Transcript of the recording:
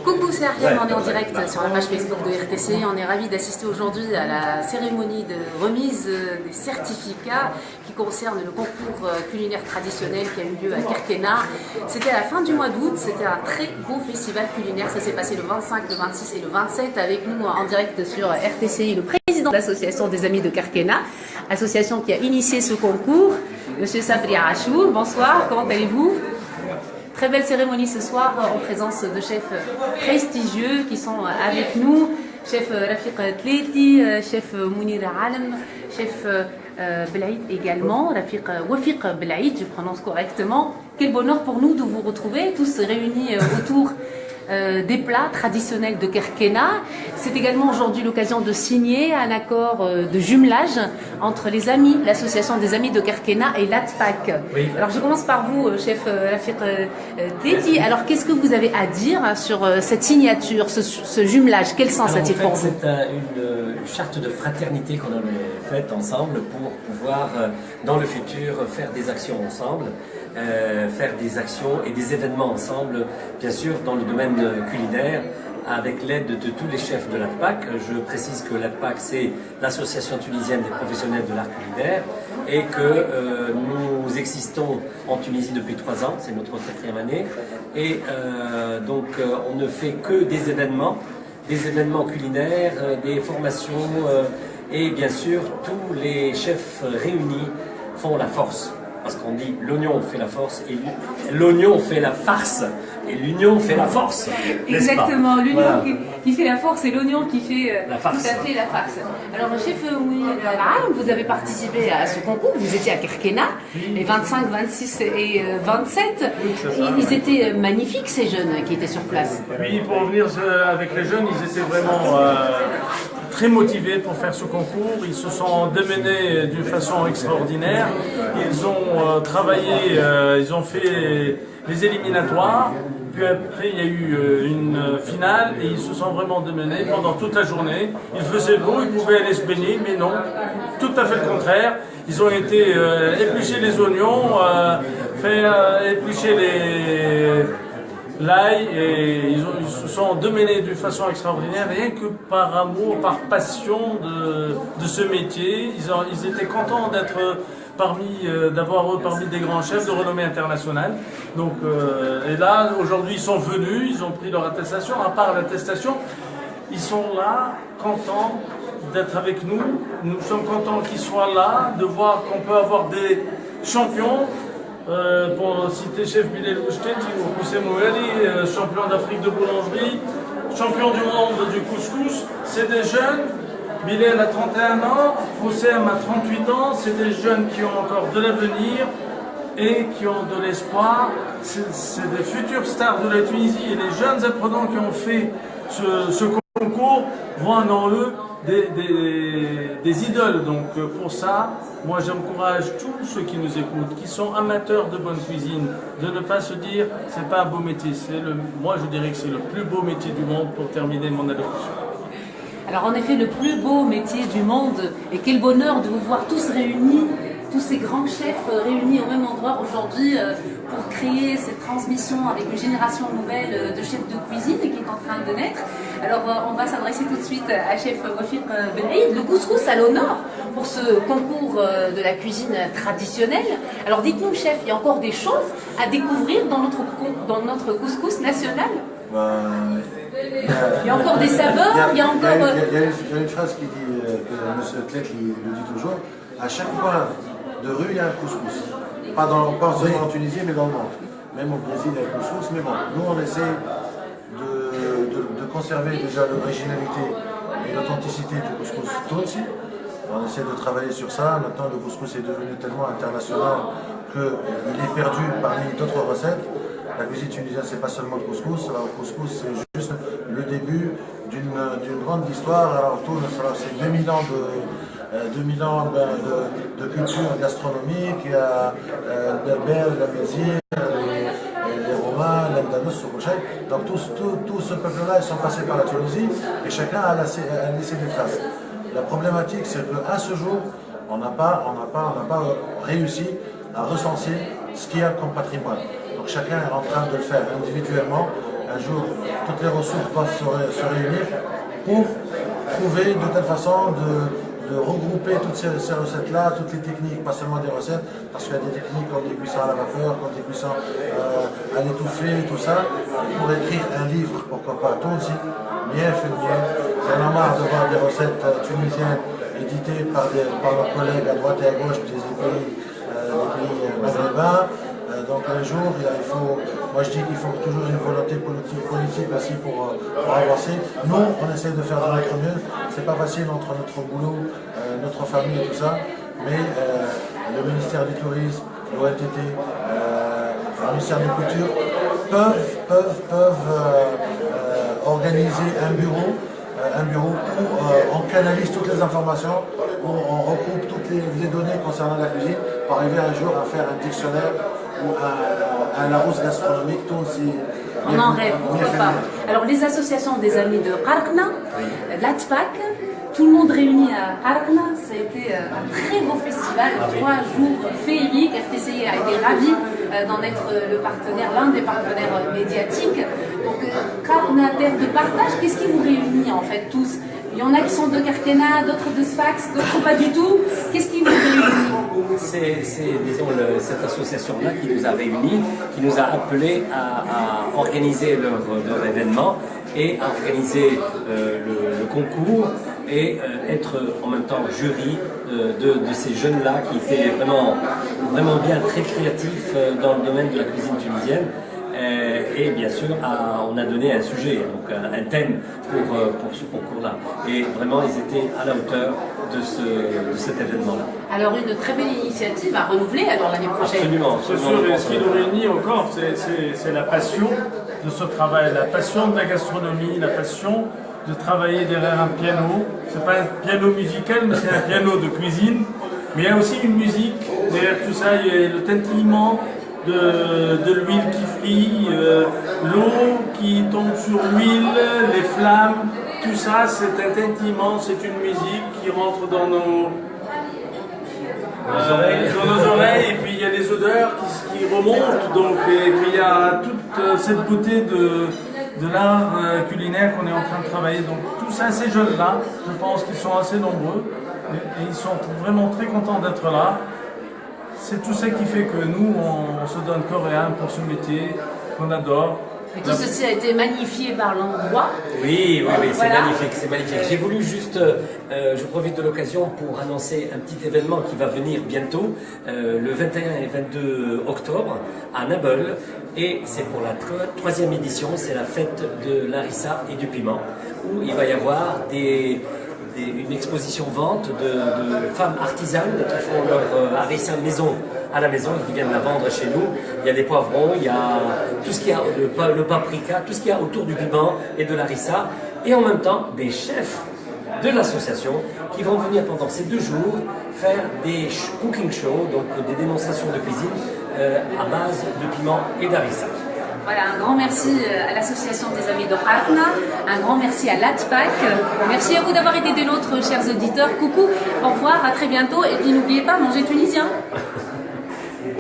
Coucou, c'est Ariane, on est en direct sur la page Facebook de RTC. On est ravis d'assister aujourd'hui à la cérémonie de remise des certificats qui concerne le concours culinaire traditionnel qui a eu lieu à Kerkena. C'était à la fin du mois d'août, c'était un très beau festival culinaire. Ça s'est passé le 25, le 26 et le 27 avec nous en direct sur RTC, le président de l'association des Amis de Kerkena, association qui a initié ce concours, Monsieur Sabri Arachour. Bonsoir, comment allez-vous? Très belle cérémonie ce soir en présence de chefs prestigieux qui sont avec nous. Chef Rafiq Tleti, chef Mounir Alem, chef Belaïd également, Wafiq Belaïd, je prononce correctement. Quel bonheur pour nous de vous retrouver, tous réunis autour des plats traditionnels de Kerkena. C'est également aujourd'hui l'occasion de signer un accord de jumelage entre les amis, l'association des amis de Kerkena et l'ATPAC. Oui. Alors je commence par vous, chef Rafiq Tleti. Alors qu'est-ce que vous avez à dire sur cette signature, ce jumelage? Quel sens a-t-il pour vous? C'est une charte de fraternité qu'on avait faite ensemble pour pouvoir, dans le futur, faire des actions ensemble. Faire des actions et des événements ensemble, bien sûr dans le domaine culinaire, avec l'aide de tous les chefs de l'ATPAC. Je précise que l'ATPAC, c'est l'association tunisienne des professionnels de l'art culinaire et que nous existons en Tunisie depuis 3 ans, c'est notre 4e année, et donc on ne fait que des événements culinaires, des formations, et bien sûr tous les chefs réunis font la force. Parce qu'on dit l'oignon fait la force et l'oignon fait la farce et l'union fait la force. Exactement, l'union voilà. qui fait la force et l'oignon qui fait la farce. Tout à fait la farce. Alors chef Mounir Alem, vous avez participé à ce concours, vous étiez à Kerkena, les 25, 26 et 27. Ils étaient magnifiques ces jeunes qui étaient sur place. Oui, pour revenir avec les jeunes, ils étaient vraiment très motivés pour faire ce concours. Ils se sont démenés d'une façon extraordinaire. Ils ont travaillé, ils ont fait les éliminatoires. Puis après, il y a eu une finale et ils se sont vraiment démenés pendant toute la journée. Il faisait beau, ils pouvaient aller se baigner, mais non, tout à fait le contraire. Ils ont été éplucher les oignons, éplucher l'ail et ils se sont démenés d'une façon extraordinaire, rien que par amour, par passion de ce métier. Ils étaient contents d'être d'avoir parmi des grands chefs de renommée internationale. Donc, et là, aujourd'hui, ils sont venus, ils ont pris leur attestation. À part l'attestation, ils sont là, contents d'être avec nous. Nous sommes contents qu'ils soient là, de voir qu'on peut avoir des champions. Pour citer chef Bilal Oushteti ou Houssem Ouali, champion d'Afrique de boulangerie, champion du monde du couscous. C'est des jeunes. Bilal a 31 ans, Houssem a 38 ans, c'est des jeunes qui ont encore de l'avenir et qui ont de l'espoir. C'est des futures stars de la Tunisie et les jeunes apprenants qui ont fait ce concours voient en eux des idoles. Donc pour ça, moi j'encourage tous ceux qui nous écoutent, qui sont amateurs de bonne cuisine, de ne pas se dire c'est pas un beau métier. Moi je dirais que c'est le plus beau métier du monde pour terminer mon allocution. Alors en effet, le plus beau métier du monde, et quel bonheur de vous voir tous réunis, tous ces grands chefs réunis au même endroit aujourd'hui pour créer cette transmission avec une génération nouvelle de chefs de cuisine qui est en train de naître. Alors on va s'adresser tout de suite à chef Wafiq Belaïd. Le couscous à l'honneur pour ce concours de la cuisine traditionnelle. Alors dites-nous chef, il y a encore des choses à découvrir dans notre couscous national? Il y a encore des saveurs, il y a une phrase qui dit, que M. Tlek le dit toujours, à chaque coin de rue il y a un couscous. Pas seulement en Tunisie mais dans le monde. Même au Brésil il y a le couscous, mais bon, nous on essaie de conserver déjà l'originalité et l'authenticité du couscous tutsi. On essaie de travailler sur ça. Maintenant le couscous est devenu tellement international qu'il est perdu parmi d'autres recettes. La cuisine tunisienne, c'est pas seulement le couscous. Alors, le couscous, c'est juste le début d'une grande histoire. Alors, c'est 2000 ans de culture gastronomique. Il y a le Berbère, la Mézir, les Romains, l'Andalous, le Rochelle. Donc, tout ce peuple-là, ils sont passés par la Tunisie et chacun a laissé des traces. La problématique, c'est qu'à ce jour, on n'a pas réussi à recenser ce qu'il y a comme patrimoine. Donc chacun est en train de le faire individuellement. Un jour, toutes les ressources doivent se réunir pour trouver de telle façon de regrouper toutes ces recettes-là, toutes les techniques, pas seulement des recettes, parce qu'il y a des techniques comme des cuissons à la vapeur, comme des cuissons à l'étouffée, tout ça, pour écrire un livre, pourquoi pas, tout aussi, bien fait bien. J'en ai marre de voir des recettes tunisiennes éditées par nos collègues à droite et à gauche des pays maghrébins. Donc un jour, moi je dis qu'il faut toujours une volonté politique aussi pour avancer. Nous, on essaie de faire de notre mieux. C'est pas facile entre notre boulot, notre famille et tout ça, mais le ministère du Tourisme, l'ONTT, le ministère de la Culture peuvent organiser un bureau où on canalise toutes les informations, où on regroupe toutes les données concernant la cuisine pour arriver un jour à faire un dictionnaire ou un Larousse gastronomique, tout aussi. On en rêve, pourquoi pas. Alors les associations des amis de Qarqna, l'ATPAC, tout le monde réuni à Qarqna, ça a été un très beau festival, 3 jours féeriques. RTCI a été ravi d'en être le partenaire, l'un des partenaires médiatiques. Donc Qarqna, terre de partage, qu'est-ce qui vous réunit en fait tous? Il y en a qui sont de Karkena, d'autres de Sfax, d'autres pas du tout. Qu'est-ce qui vous réunit? C'est disons, cette association-là qui nous a réunis, qui nous a appelés à organiser leur événement et à organiser le concours et être en même temps jury de ces jeunes-là qui étaient vraiment bien, très créatifs dans le domaine de la cuisine tunisienne. Et bien sûr, on a donné un sujet, donc un thème pour ce concours-là. Et vraiment, ils étaient à la hauteur de cet événement-là. Alors, une très belle initiative à renouveler alors l'année prochaine. Absolument. C'est sûr, et ce qui nous réunit encore, c'est la passion de ce travail, la passion de la gastronomie, la passion de travailler derrière un piano. C'est pas un piano musical, mais c'est un piano de cuisine. Mais il y a aussi une musique derrière tout ça, il y a le tintillement de l'huile qui frit, l'eau qui tombe sur l'huile, les flammes, tout ça c'est un tintillement, c'est une musique qui rentre dans nos oreilles, et puis il y a les odeurs qui remontent, donc, et puis il y a toute cette beauté de l'art culinaire qu'on est en train de travailler. Donc tout ça, ces jeunes-là, je pense qu'ils sont assez nombreux et ils sont vraiment très contents d'être là. C'est tout ça qui fait que nous, on se donne corps et âme pour ce métier qu'on adore. Et tout ceci a été magnifié par l'endroit. Oui, c'est Voilà. magnifique, c'est magnifique. J'ai voulu juste, je profite de l'occasion pour annoncer un petit événement qui va venir bientôt, le 21 et 22 octobre, à Nabeul. Et c'est pour la 3e édition, c'est la fête de l'harissa et du piment, où il va y avoir une exposition vente de femmes artisanes qui font leur harissa maison à la maison et qui viennent la vendre chez nous. Il y a des poivrons, il y a tout ce qu'il y a, le paprika, tout ce qu'il y a autour du piment et de l'harissa, et en même temps des chefs de l'association qui vont venir pendant ces 2 jours faire des cooking shows, donc des démonstrations de cuisine à base de piment et d'harissa. Voilà, un grand merci à l'association des amis de Qarqna, un grand merci à l'ATPAC, merci à vous d'avoir été des nôtres, chers auditeurs. Coucou, au revoir, à très bientôt, et puis n'oubliez pas, mangez tunisien.